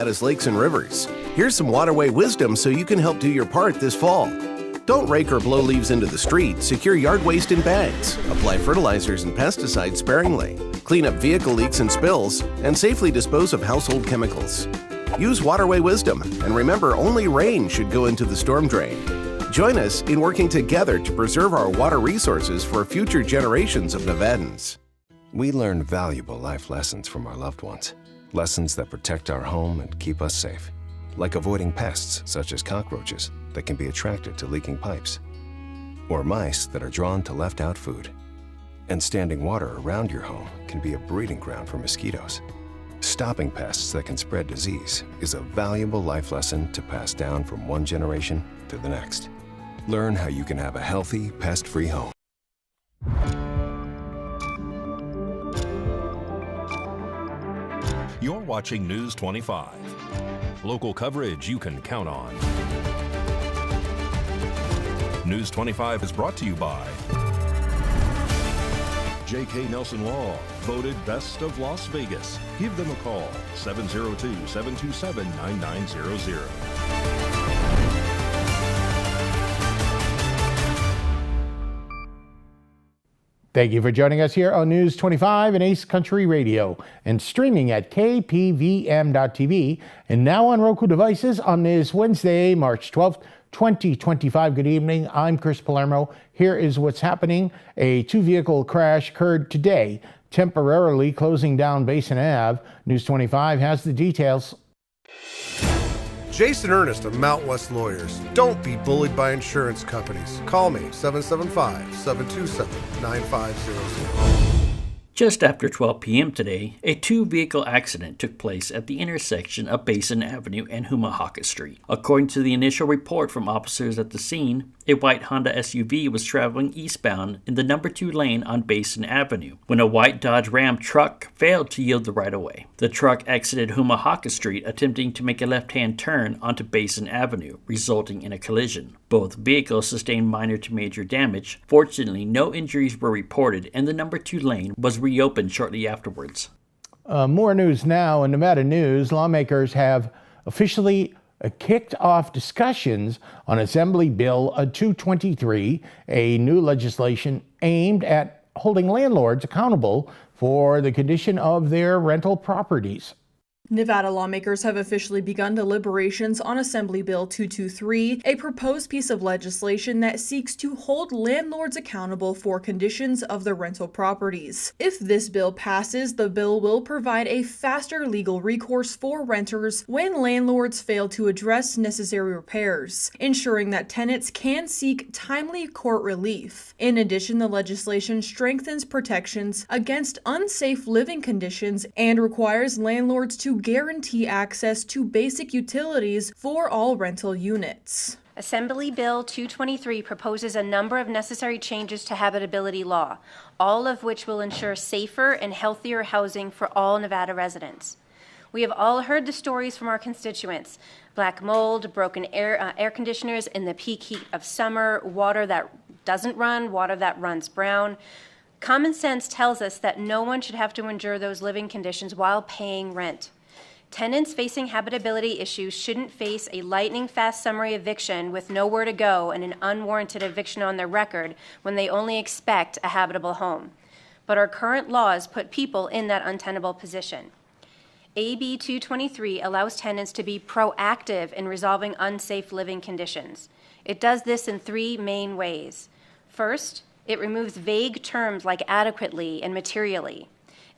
Nevada's lakes and rivers. Here's some waterway wisdom so you can help do your part this fall. Don't rake or blow leaves into the street. Secure yard waste in bags. Apply fertilizers and pesticides sparingly. Clean up vehicle leaks and spills, and safely dispose of household chemicals. Use waterway wisdom, and remember, only rain should go into the storm drain. Join us in working together to preserve our water resources for future generations of Nevadans. We learn valuable life lessons from our loved ones. Lessons that protect our home and keep us safe. Like avoiding pests such as cockroaches that can be attracted to leaking pipes. Or mice that are drawn to left-out food. And standing water around your home can be a breeding ground for mosquitoes. Stopping pests that can spread disease is a valuable life lesson to pass down from one generation to the next. Learn how you can have a healthy, pest-free home. You're watching News 25. Local coverage you can count on. News 25 is brought to you by J.K. Nelson Law, voted best of Las Vegas. Give them a call, 702-727-9900. Thank you for joining us here on News 25 and Ace Country Radio and streaming at KPVM.TV and now on Roku devices on this Wednesday, March 12th, 2025. Good evening. I'm Chris Palermo. Here is what's happening. A two-vehicle crash occurred today, temporarily closing down Basin Ave. News 25 has the details. Jason Ernest of Mount West Lawyers. Don't be bullied by insurance companies. Call me, 775-727-9500. Just after 12 p.m. today, a two-vehicle accident took place at the intersection of Basin Avenue and Humahaka Street. According to the initial report from officers at the scene, a white Honda SUV was traveling eastbound in the number 2 lane on Basin Avenue when a white Dodge Ram truck failed to yield the right-of-way. The truck exited Humahaka Street attempting to make a left-hand turn onto Basin Avenue, resulting in a collision. Both vehicles sustained minor to major damage. Fortunately, no injuries were reported, and the number 2 lane was reopened shortly afterwards. More news now. In Nevada news, lawmakers have officially kicked off discussions on Assembly Bill 223, a new legislation aimed at holding landlords accountable for the condition of their rental properties. Nevada lawmakers have officially begun deliberations on Assembly Bill 223, a proposed piece of legislation that seeks to hold landlords accountable for conditions of their rental properties. If this bill passes, the bill will provide a faster legal recourse for renters when landlords fail to address necessary repairs, ensuring that tenants can seek timely court relief. In addition, the legislation strengthens protections against unsafe living conditions and requires landlords to guarantee access to basic utilities for all rental units. Assembly Bill 223 proposes a number of necessary changes to habitability law, all of which will ensure safer and healthier housing for all Nevada residents. We have all heard the stories from our constituents: black mold, broken air conditioners in the peak heat of summer, water that doesn't run, water that runs brown. Common sense tells us that no one should have to endure those living conditions while paying rent. Tenants facing habitability issues shouldn't face a lightning-fast summary eviction with nowhere to go and an unwarranted eviction on their record when they only expect a habitable home. But our current laws put people in that untenable position. AB 223 allows tenants to be proactive in resolving unsafe living conditions. It does this in 3 main ways. First, it removes vague terms like adequately and materially,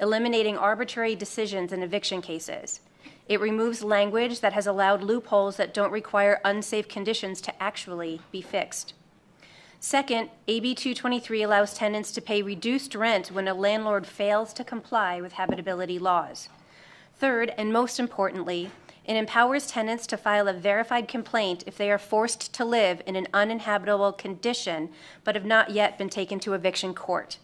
eliminating arbitrary decisions in eviction cases. It removes language that has allowed loopholes that don't require unsafe conditions to actually be fixed. Second, AB 223 allows tenants to pay reduced rent when a landlord fails to comply with habitability laws. Third, and most importantly, it empowers tenants to file a verified complaint if they are forced to live in an uninhabitable condition but have not yet been taken to eviction court.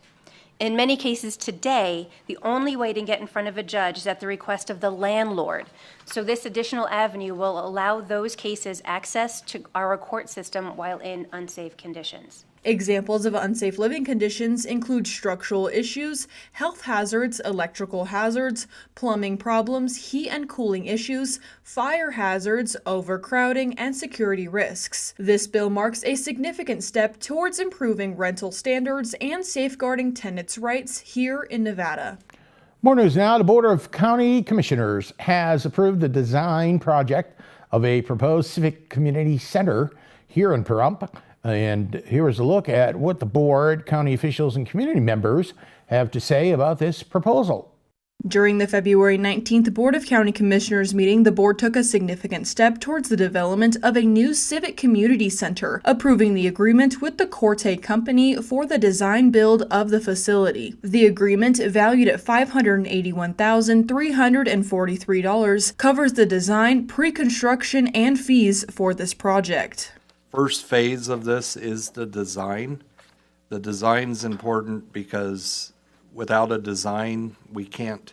In many cases today, the only way to get in front of a judge is at the request of the landlord. So this additional avenue will allow those cases access to our court system while in unsafe conditions. Examples of unsafe living conditions include structural issues, health hazards, electrical hazards, plumbing problems, heat and cooling issues, fire hazards, overcrowding, and security risks. This bill marks a significant step towards improving rental standards and safeguarding tenants' rights here in Nevada. More news now. The Board of County Commissioners has approved the design project of a proposed civic community center here in Pahrump. And here is a look at what the board, county officials, and community members have to say about this proposal. During the February 19th Board of County Commissioners meeting, the board took a significant step towards the development of a new civic community center, approving the agreement with the Corte Company for the design build of the facility. The agreement, valued at $581,343, covers the design, pre-construction, and fees for this project. First phase of this is the design. The design's important because without a design, we can't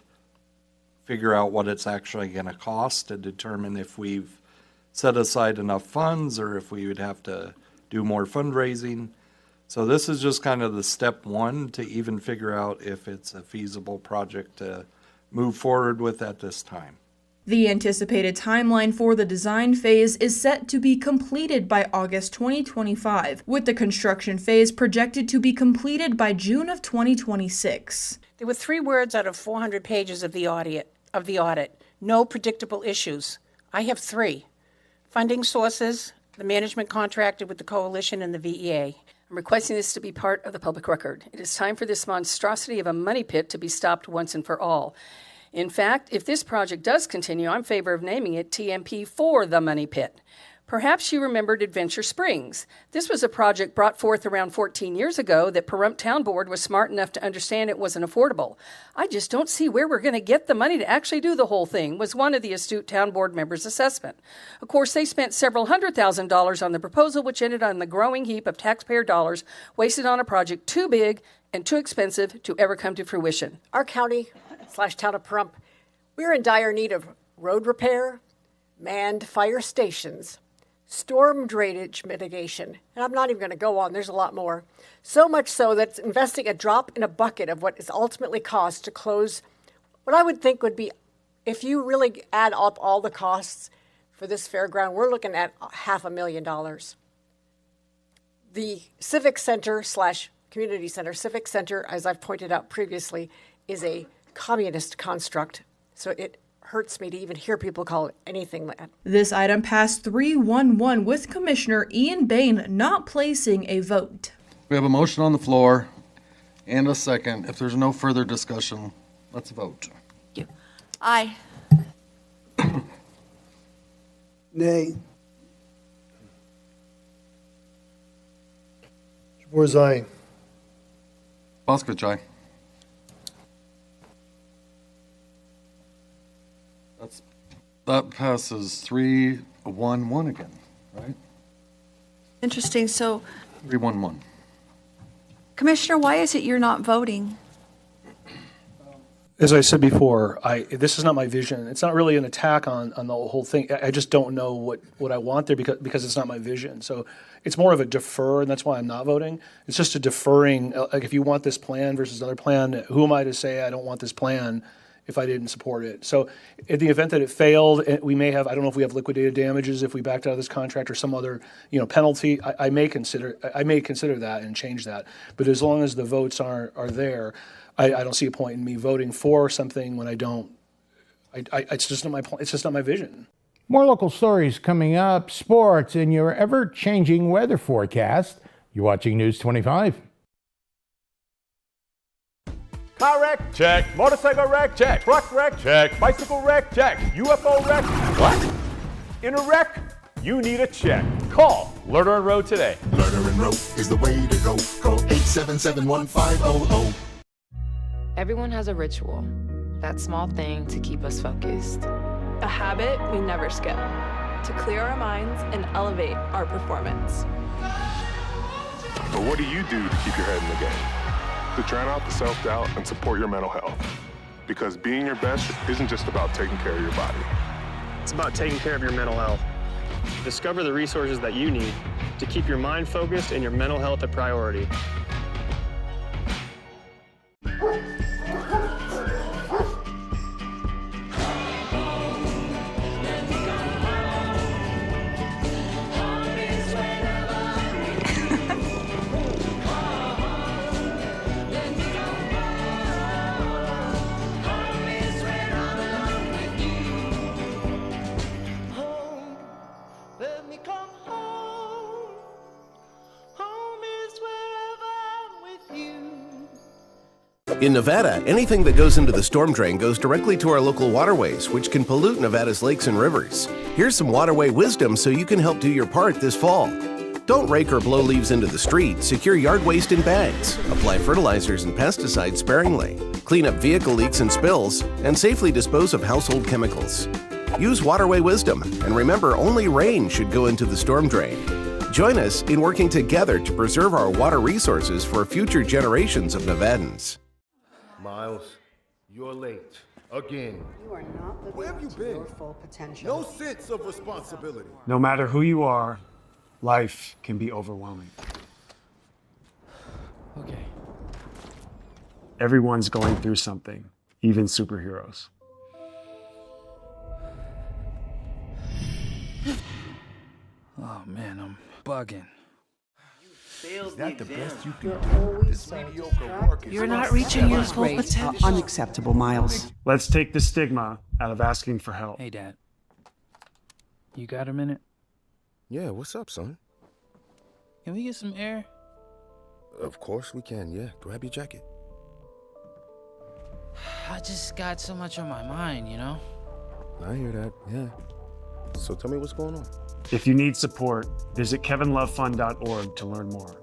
figure out what it's actually going to cost to determine if we've set aside enough funds or if we would have to do more fundraising. So this is just kind of the step one to even figure out if it's a feasible project to move forward with at this time. The anticipated timeline for the design phase is set to be completed by August 2025, with the construction phase projected to be completed by June of 2026. There were 3 words out of 400 pages of the audit. No predictable issues. I have 3. Funding sources, the management contracted with the coalition, and the VEA. I'm requesting this to be part of the public record. It is time for this monstrosity of a money pit to be stopped once and for all. In fact, if this project does continue, I'm in favor of naming it TMP for the Money Pit. Perhaps you remembered Adventure Springs. This was a project brought forth around 14 years ago that Pahrump Town Board was smart enough to understand it wasn't affordable. I just don't see where we're going to get the money to actually do the whole thing, was one of the astute town board members' assessment. Of course, they spent several $100,000 on the proposal, which ended on the growing heap of taxpayer dollars wasted on a project too big and too expensive to ever come to fruition. Our county / town of Pahrump, we're in dire need of road repair, manned fire stations, storm drainage mitigation, and I'm not even going to go on, there's a lot more. So much so that it's investing a drop in a bucket of what is ultimately cost to close what I would think would be, if you really add up all the costs for this fairground, we're looking at $500,000. The Civic Center / Community Center, Civic Center, as I've pointed out previously, is a communist construct, so it hurts me to even hear people call it anything like that. This item passed 3-1-1 with Commissioner Ian Bain not placing a vote. We have a motion on the floor and a second. If there's no further discussion, let's vote. Thank you. Aye. Nay. Jawor's aye. Boscovich, aye. That passes 3-1-1 again, right? Interesting. So, 3-1-1. Commissioner, why is it you're not voting? As I said before, this is not my vision. It's not really an attack on the whole thing. I just don't know what I want there because it's not my vision. So it's more of a defer, and that's why I'm not voting. It's just a deferring. Like, if you want this plan versus another plan, who am I to say I don't want this plan if I didn't support it? So in the event that it failed, we may have, I don't know if we have liquidated damages if we backed out of this contract or some other, penalty. I may consider that and change that. But as long as the votes are there, I don't see a point in me voting for something when I don't. It's just not my vision. More local stories coming up, sports, and your ever-changing weather forecast. You're watching News 25. Car wreck, check. Motorcycle wreck, check. Truck wreck, check. Bicycle wreck, check. UFO wreck, what? In a wreck, you need a check. Call Lerner and Road today. Lerner and Road is the way to go. Call 877-1500. Everyone has a ritual, that small thing to keep us focused. A habit we never skip, to clear our minds and elevate our performance. But what do you do to keep your head in the game? To drown out the self-doubt and support your mental health. Because being your best isn't just about taking care of your body. It's about taking care of your mental health. Discover the resources that you need to keep your mind focused and your mental health a priority. In Nevada, anything that goes into the storm drain goes directly to our local waterways, which can pollute Nevada's lakes and rivers. Here's some waterway wisdom so you can help do your part this fall. Don't rake or blow leaves into the street. Secure yard waste in bags. Apply fertilizers and pesticides sparingly. Clean up vehicle leaks and spills, and safely dispose of household chemicals. Use waterway wisdom, and remember, only rain should go into the storm drain. Join us in working together to preserve our water resources for future generations of Nevadans. Miles, you're late. Again. You are not living Where have you up to been? your full potential. No sense of responsibility. No matter who you are, life can be overwhelming. Okay. Everyone's going through something, even superheroes. Oh man, I'm bugging. Is that the best you can do? This mediocre work is You're not reaching your full potential. Unacceptable, Miles. Let's take the stigma out of asking for help. Hey, Dad. You got a minute? Yeah, what's up, son? Can we get some air? Of course we can, yeah. Grab your jacket. I just got so much on my mind, you know? I hear that, yeah. So tell me what's going on. If you need support, visit kevinlovefund.org to learn more.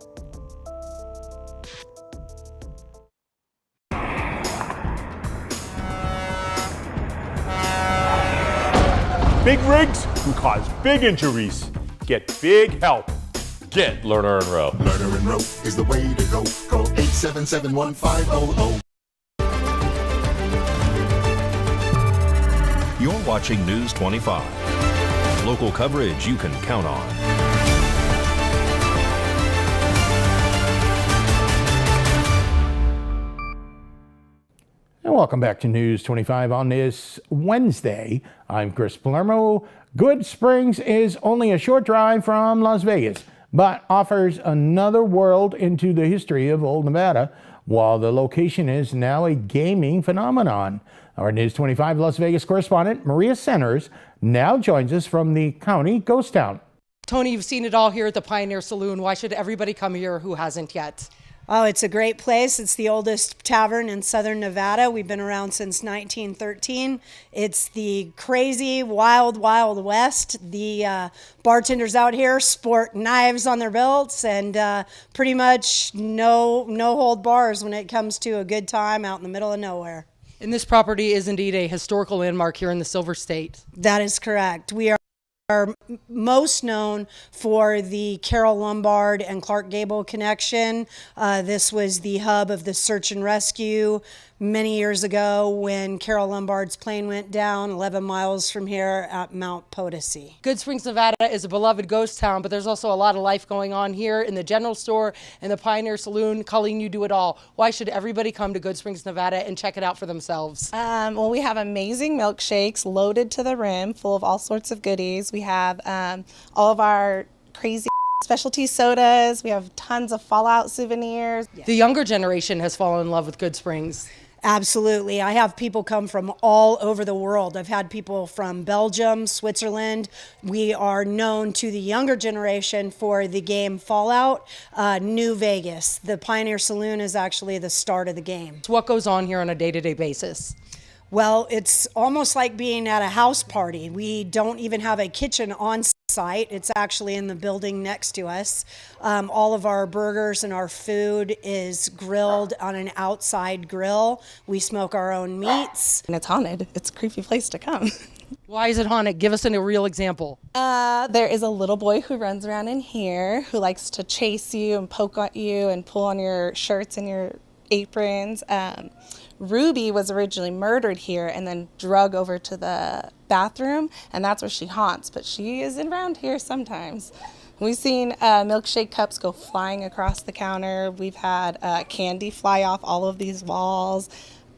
Big rigs can cause big injuries. Get big help. Get Lerner and Rowe. Lerner and Rowe is the way to go. Call 877-1500. You're watching News 25. Local coverage you can count on. And welcome back to News 25 on this Wednesday. I'm Chris Palermo. Good Springs is only a short drive from Las Vegas, but offers another world into the history of Old Nevada, while the location is now a gaming phenomenon. Our News 25 Las Vegas correspondent, Maria Centers, now joins us from the county ghost town. Tony, you've seen it all here at the Pioneer Saloon. Why should everybody come here who hasn't yet? Oh, it's a great place. It's the oldest tavern in southern Nevada. We've been around since 1913. It's the crazy, wild, wild west. The bartenders out here sport knives on their belts and pretty much no hold bars when it comes to a good time out in the middle of nowhere. And this property is indeed a historical landmark here in the Silver State. That is correct. We are most known for the Carol Lombard and Clark Gable connection. This was the hub of the search and rescue many years ago when Carol Lombard's plane went down 11 miles from here at Mount Potosi. Good Springs, Nevada is a beloved ghost town, but there's also a lot of life going on here in the general store and the Pioneer Saloon. Colleen, you do it all. Why should everybody come to Good Springs, Nevada and check it out for themselves? Well, we have amazing milkshakes loaded to the rim, full of all sorts of goodies. We have all of our crazy specialty sodas. We have tons of Fallout souvenirs. The younger generation has fallen in love with Good Springs. Absolutely. I have people come from all over the world. I've had people from Belgium, Switzerland. We are known to the younger generation for the game Fallout, New Vegas. The Pioneer Saloon is actually the start of the game. So what goes on here on a day-to-day basis? Well, it's almost like being at a house party. We don't even have a kitchen on site. It's actually in the building next to us. All of our burgers and our food is grilled on an outside grill. We smoke our own meats. And it's haunted. It's a creepy place to come. Why is it haunted? Give us a real example. There is a little boy who runs around in here who likes to chase you and poke at you and pull on your shirts and your aprons. Ruby was originally murdered here and then drug over to the bathroom, and that's where she haunts, but she is around here sometimes. We've seen milkshake cups go flying across the counter. We've had candy fly off all of these walls.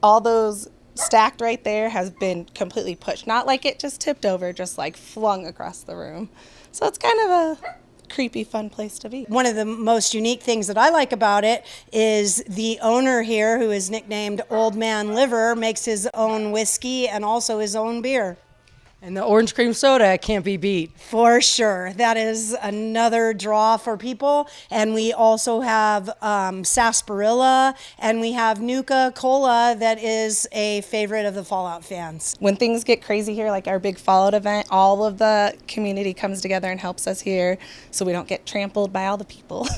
All those stacked right there has been completely pushed. Not like it just tipped over, just like flung across the room. So it's kind of a creepy, fun place to be. One of the most unique things that I like about it is the owner here, who is nicknamed Old Man Liver, makes his own whiskey and also his own beer. And the orange cream soda can't be beat. For sure. That is another draw for people. And we also have sarsaparilla, and we have Nuka-Cola that is a favorite of the Fallout fans. When things get crazy here, like our big Fallout event, all of the community comes together and helps us here so we don't get trampled by all the people.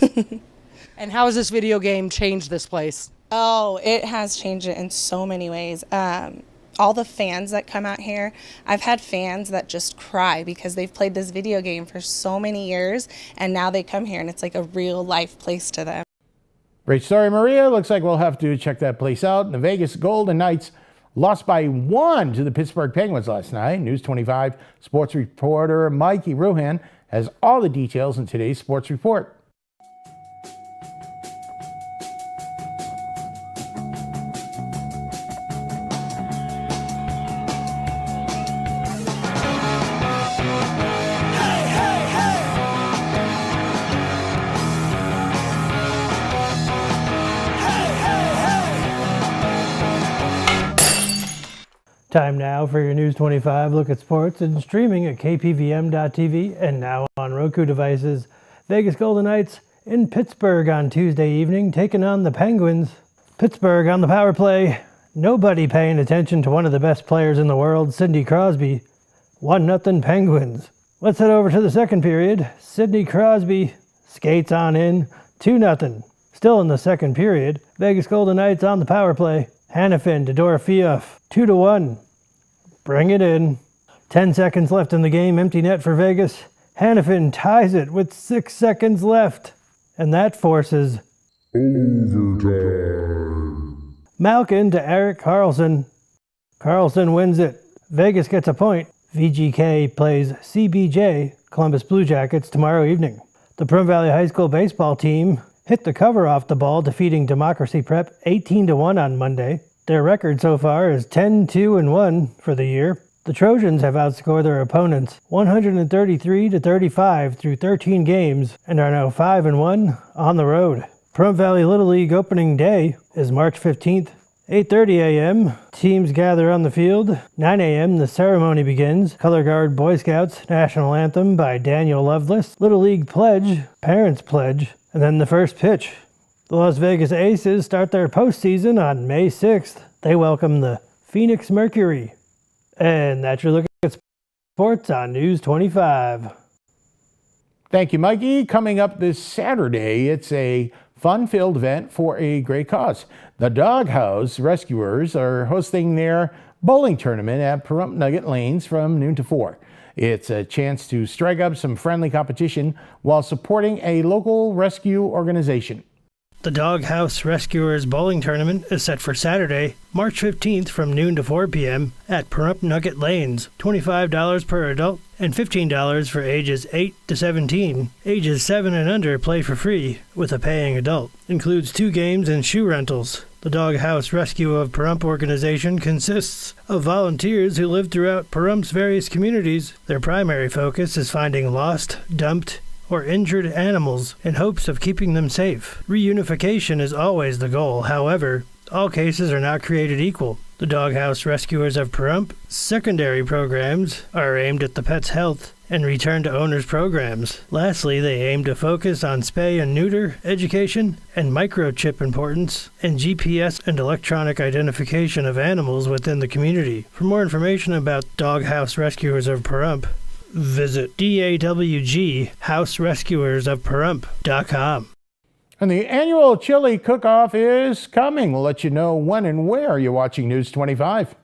And how has this video game changed this place? Oh, it has changed it in so many ways. All the fans that come out here, I've had fans that just cry because they've played this video game for so many years, and now they come here and it's like a real life place to them. Great story, Maria. Looks like we'll have to check that place out. The Vegas Golden Knights lost by 1 to the Pittsburgh Penguins last night. News 25 sports reporter Mikey Ruhan has all the details in today's sports report. Time now for your News 25 look at sports and streaming at KPVM.TV and now on Roku devices. Vegas Golden Knights in Pittsburgh on Tuesday evening taking on the Penguins. Pittsburgh on the power play. Nobody paying attention to one of the best players in the world, Sidney Crosby. 1-0 Penguins. Let's head over to the second period. Sidney Crosby skates on in. 2-0. Still in the second period. Vegas Golden Knights on the power play. Hanifin to Dorofeev. 2-1. Bring it in. 10 seconds left in the game. Empty net for Vegas. Hanifin ties it with 6 seconds left. And that forces overtime. Malkin to Erik Karlsson. Karlsson wins it. Vegas gets a point. VGK plays CBJ, Columbus Blue Jackets, tomorrow evening. The Pahrump Valley High School baseball team hit the cover off the ball, defeating Democracy Prep 18-1 on Monday. Their record so far is 10-2-1 for the year. The Trojans have outscored their opponents 133-35 through 13 games and are now 5-1 on the road. Pahrump Valley Little League opening day is March 15th. 8:30 a.m. Teams gather on the field. 9 a.m. the ceremony begins. Color Guard Boy Scouts National Anthem by Daniel Loveless. Little League Pledge, Parents Pledge, and then the first pitch. The Las Vegas Aces start their postseason on May 6th. They welcome the Phoenix Mercury. And that's your look at sports on News 25. Thank you, Mikey. Coming up this Saturday, it's a fun-filled event for a great cause. The Doghouse Rescuers are hosting their bowling tournament at Pahrump Nugget Lanes from noon to 4. It's a chance to strike up some friendly competition while supporting a local rescue organization. The Doghouse Rescuers Bowling Tournament is set for Saturday, March 15th from noon to 4 p.m. at Pahrump Nugget Lanes. $25 per adult and $15 for ages 8 to 17. Ages 7 and under play for free with a paying adult. Includes 2 games and shoe rentals. The Doghouse Rescue of Pahrump organization consists of volunteers who live throughout Pahrump's various communities. Their primary focus is finding lost, dumped, or injured animals in hopes of keeping them safe. Reunification is always the goal. However, all cases are not created equal. The Doghouse Rescuers of Pahrump secondary programs are aimed at the pet's health and return to owners programs. Lastly, they aim to focus on spay and neuter education and microchip importance and GPS and electronic identification of animals within the community. For more information about Doghouse Rescuers of Pahrump, visit dawghouserescuersofpahrump.com. And the annual chili cook-off is coming. We'll let you know when and where you're watching News 25.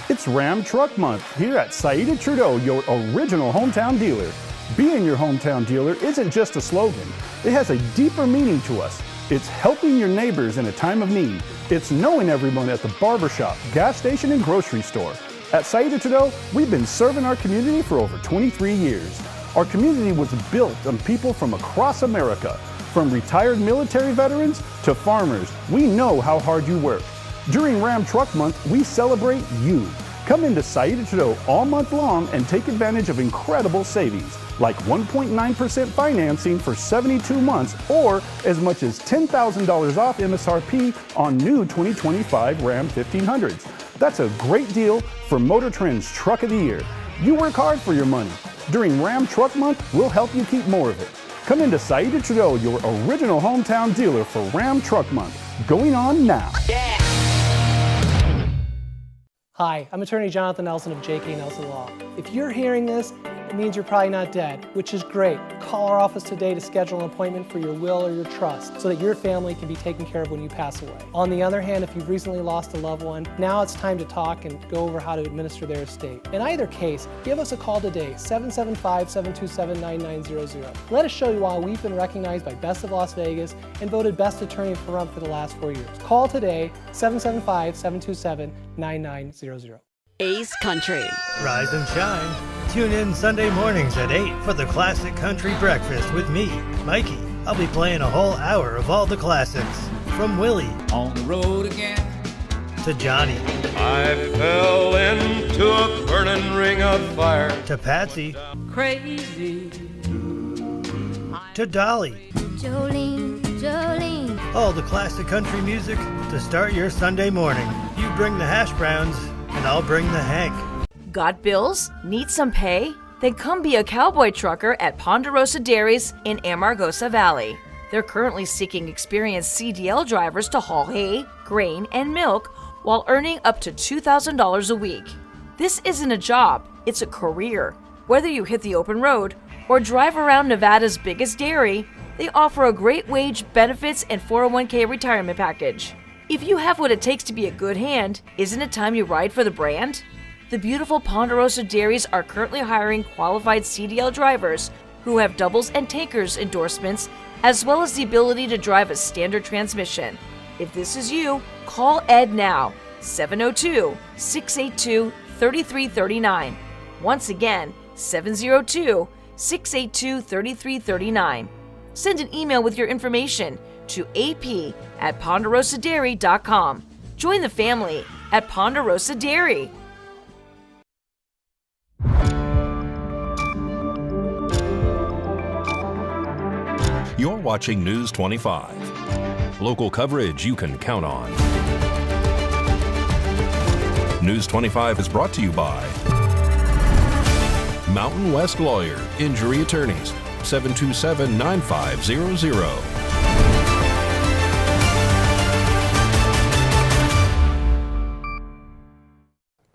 It's Ram Truck Month here at Saida Trudeau, your original hometown dealer. Being your hometown dealer isn't just a slogan. It has a deeper meaning to us. It's helping your neighbors in a time of need. It's knowing everyone at the barbershop, gas station, and grocery store. At Saida Trudeau, we've been serving our community for over 23 years. Our community was built on people from across America. From retired military veterans to farmers, we know how hard you work. During Ram Truck Month, we celebrate you. Come into Saida Trudeau all month long and take advantage of incredible savings, like 1.9% financing for 72 months or as much as $10,000 off MSRP on new 2025 Ram 1500s. That's a great deal for Motor Trend's Truck of the Year. You work hard for your money. During Ram Truck Month, we'll help you keep more of it. Come into Saida Trudeau, your original hometown dealer for Ram Truck Month, going on now. Hi, I'm attorney Jonathan Nelson of J.K. Nelson Law. If you're hearing this, it means you're probably not dead, which is great. Call our office today to schedule an appointment for your will or your trust so that your family can be taken care of when you pass away. On the other hand, if you've recently lost a loved one, now it's time to talk and go over how to administer their estate. In either case, give us a call today, 775-727-9900. Let us show you why we've been recognized by Best of Las Vegas and voted Best Attorney for Pahrump for the last 4 years. Call today, 775-727-9900. Ace Country. Rise and shine. Tune in Sunday mornings at 8 for the Classic Country Breakfast with me, Mikey. I'll be playing a whole hour of all the classics. From Willie. On the road again. To Johnny. I fell into a burning ring of fire. To Patsy. Crazy. To Dolly. Jolene, Jolene. All the classic country music to start your Sunday morning. You bring the hash browns, and I'll bring the Hank. Got bills? Need some pay? Then come be a cowboy trucker at Ponderosa Dairies in Amargosa Valley. They're currently seeking experienced CDL drivers to haul hay, grain, and milk while earning up to $2,000 a week. This isn't a job, it's a career. Whether you hit the open road or drive around Nevada's biggest dairy, they offer a great wage, benefits, and 401k retirement package. If you have what it takes to be a good hand, isn't it time you ride for the brand? The beautiful Ponderosa Dairies are currently hiring qualified CDL drivers who have doubles and tankers endorsements, as well as the ability to drive a standard transmission. If this is you, call Ed now, 702-682-3339. Once again, 702-682-3339. Send an email with your information to ap@ponderosadairy.com. Join the family at Ponderosa Dairy. You're watching News 25. Local coverage you can count on. News 25 is brought to you by Mountain West Lawyer, Injury Attorneys, 727-9500.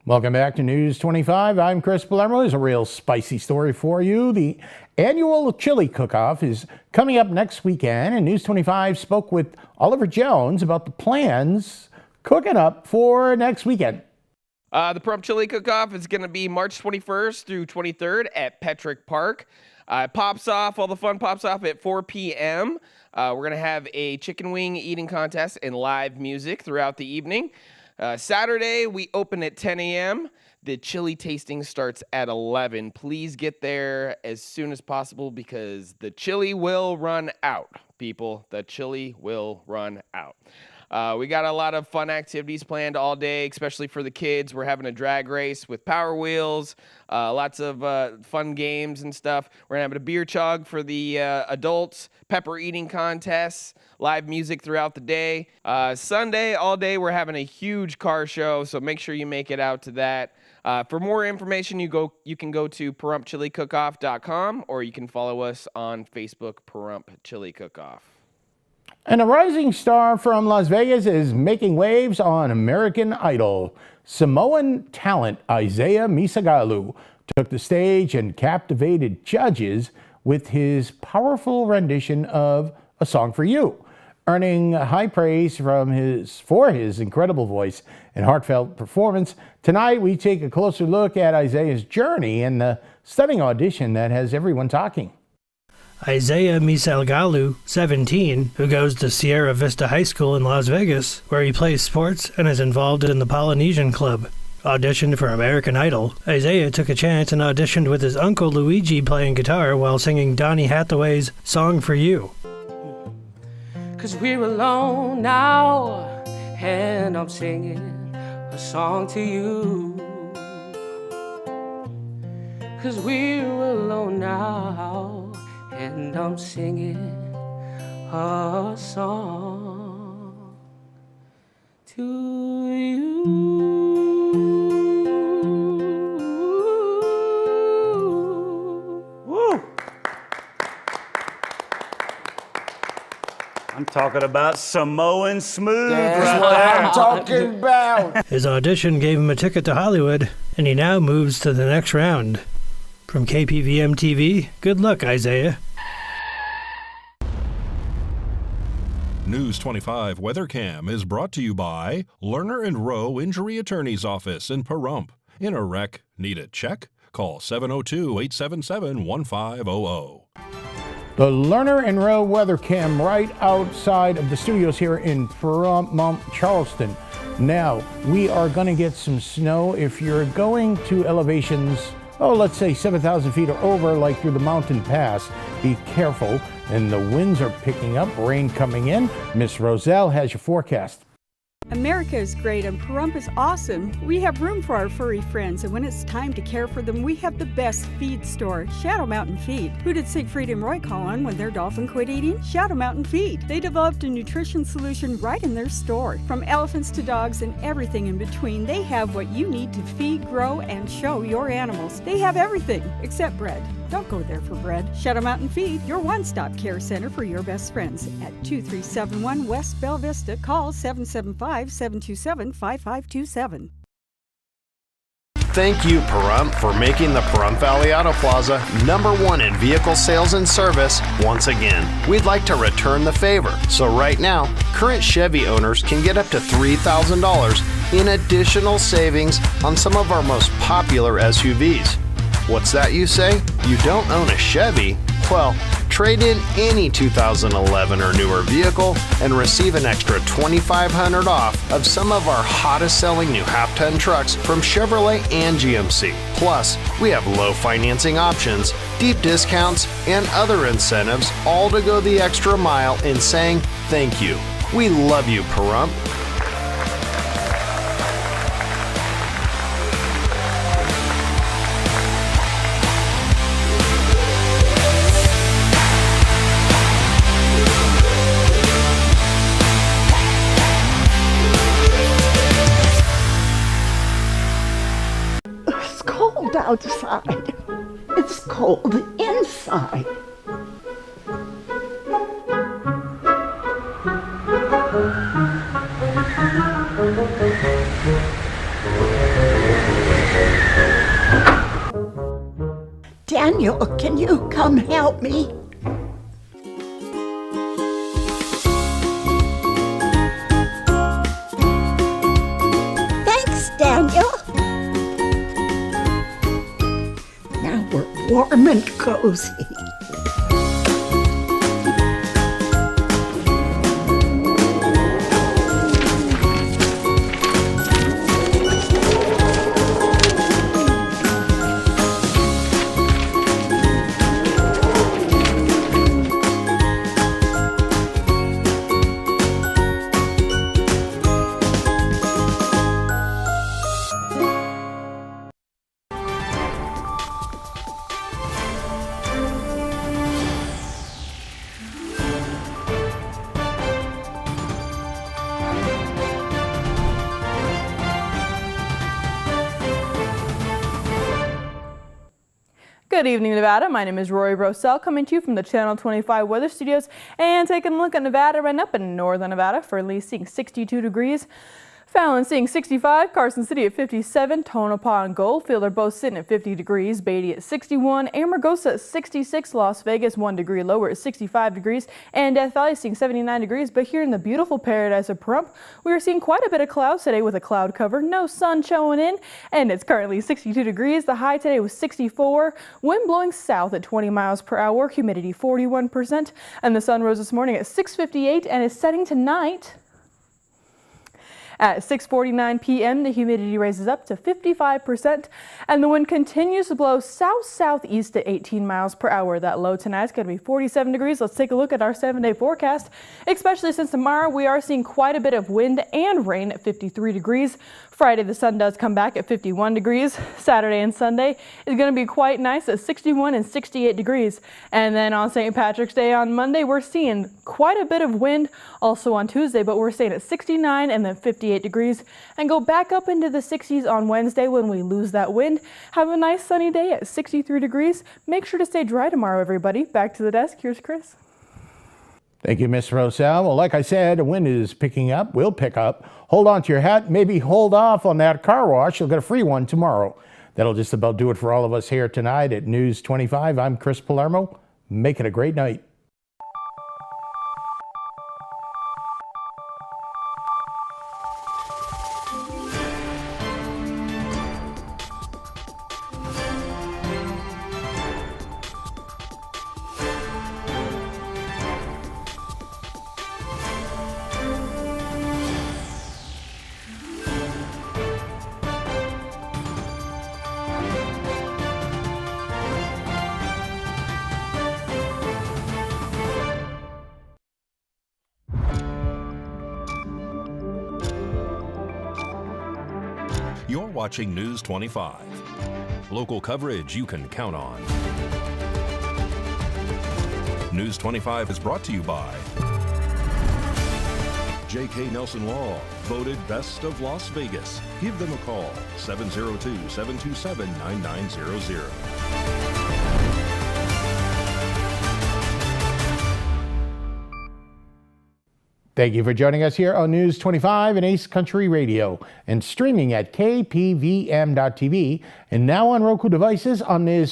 Welcome back to News 25. I'm Chris Palermo. There's a real spicy story for you. The annual chili cook-off is coming up next weekend, and News 25 spoke with Oliver Jones about the plans cooking up for next weekend. The Pahrump Chili Cook-Off is going to be March 21st through 23rd at Petrick Park. All the fun pops off at 4 p.m. We're going to have a chicken wing eating contest and live music throughout the evening. Saturday, we open at 10 a.m. The chili tasting starts at 11. Please get there as soon as possible because the chili will run out, people. The chili will run out. We got a lot of fun activities planned all day, especially for the kids. We're having a drag race with Power Wheels, lots of fun games and stuff. We're having a beer chug for the adults, pepper eating contests, live music throughout the day. Sunday, all day, we're having a huge car show, so make sure you make it out to that. For more information, you can go to PahrumpChiliCookoff.com or you can follow us on Facebook, Pahrump Chili Cook-Off. And a rising star from Las Vegas is making waves on American Idol. Samoan talent Isaiah Misagalu took the stage and captivated judges with his powerful rendition of A Song for You, earning high praise for his incredible voice and heartfelt performance. Tonight, we take a closer look at Isaiah's journey and the stunning audition that has everyone talking. Isaiah Misalgalu, 17, who goes to Sierra Vista High School in Las Vegas, where he plays sports and is involved in the Polynesian Club. Auditioned for American Idol, Isaiah took a chance and auditioned with his uncle Luigi playing guitar while singing Donny Hathaway's Song for You. 'Cause we're alone now, and I'm singing a song to you. 'Cause we're alone now, and I'm singing a song to you. Woo! I'm talking about Samoan smooth That's right what there. I'm talking about. His audition gave him a ticket to Hollywood, and he now moves to the next round. From KPVM-TV, good luck, Isaiah. News 25 WeatherCam is brought to you by Lerner and Rowe Injury Attorney's Office in Pahrump. In a wreck, need a check? Call 702-877-1500. The Lerner and Rowe weather cam right outside of the studios here in Pahrump, Charleston. Now, we are going to get some snow. If you're going to elevations, let's say 7,000 feet or over, like through the mountain pass, be careful. And the winds are picking up, rain coming in. Miss Roselle has your forecast. America is great and Pahrump is awesome. We have room for our furry friends, and when it's time to care for them, we have the best feed store, Shadow Mountain Feed. Who did Siegfried and Roy call on when their dolphin quit eating? Shadow Mountain Feed. They developed a nutrition solution right in their store. From elephants to dogs and everything in between, they have what you need to feed, grow, and show your animals. They have everything except bread. Don't go there for bread. Shadow Mountain Feed, your one-stop care center for your best friends. At 2371 West Bella Vista, call 775-727-5527. Thank you, Pahrump, for making the Pahrump Valley Auto Plaza #1 in vehicle sales and service once again. We'd like to return the favor. So right now, current Chevy owners can get up to $3,000 in additional savings on some of our most popular SUVs. What's that, you say? You don't own a Chevy? Well, trade in any 2011 or newer vehicle and receive an extra $2,500 off of some of our hottest selling new half-ton trucks from Chevrolet and GMC. Plus, we have low financing options, deep discounts, and other incentives, all to go the extra mile in saying thank you. We love you, Pahrump. Outside. It's cold inside. Daniel, can you come help me? Thanks, Daniel. Warm and cozy. Good evening, Nevada. My name is Rory Brosell, coming to you from the Channel 25 Weather Studios and taking a look at Nevada right up in northern Nevada for at least 62 degrees. Fallon seeing 65, Carson City at 57, Tonopah and Goldfield are both sitting at 50 degrees, Beatty at 61, Amargosa at 66, Las Vegas 1 degree lower at 65 degrees, and Death Valley seeing 79 degrees. But here in the beautiful paradise of Pahrump, we are seeing quite a bit of clouds today with a cloud cover, no sun showing in, and it's currently 62 degrees. The high today was 64, wind blowing south at 20 miles per hour, humidity 41%, and the sun rose this morning at 6:58 and is setting tonight at 6:49 p.m., the humidity raises up to 55%, and the wind continues to blow south-southeast at 18 miles per hour. That low tonight is going to be 47 degrees. Let's take a look at our 7-day forecast, especially since tomorrow we are seeing quite a bit of wind and rain at 53 degrees. Friday, the sun does come back at 51 degrees. Saturday and Sunday is going to be quite nice at 61 and 68 degrees. And then on St. Patrick's Day on Monday, we're seeing quite a bit of wind also on Tuesday, but we're staying at 69 and then 58 degrees and go back up into the 60s on Wednesday when we lose that wind. Have a nice sunny day at 63 degrees. Make sure to stay dry tomorrow, everybody. Back to the desk. Here's Chris. Thank you, Miss Roselle. Well, like I said, the wind is picking up. We'll pick up. Hold on to your hat. Maybe hold off on that car wash. You'll get a free one tomorrow. That'll just about do it for all of us here tonight at News 25. I'm Chris Palermo. Make it a great night. You're watching News 25. Local coverage you can count on. News 25 is brought to you by J.K. Nelson Law, voted Best of Las Vegas. Give them a call, 702-727-9900. Thank you for joining us here on News 25 and Ace Country Radio and streaming at KPVM.TV and now on Roku devices on this